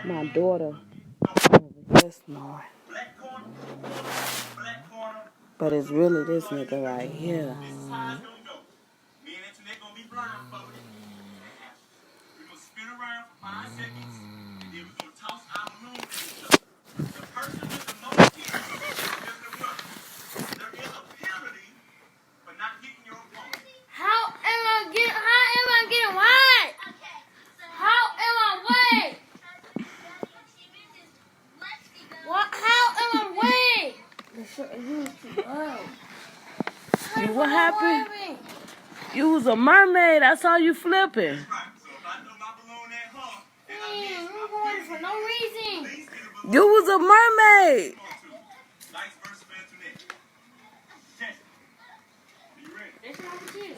My daughter over here snoring. But it's really this nigga right here. How am I getting what? How am I wet? What? How am I wet? What happened? You was a mermaid. I saw you flipping. I'm going for no reason. You was a mermaid. That's not what you.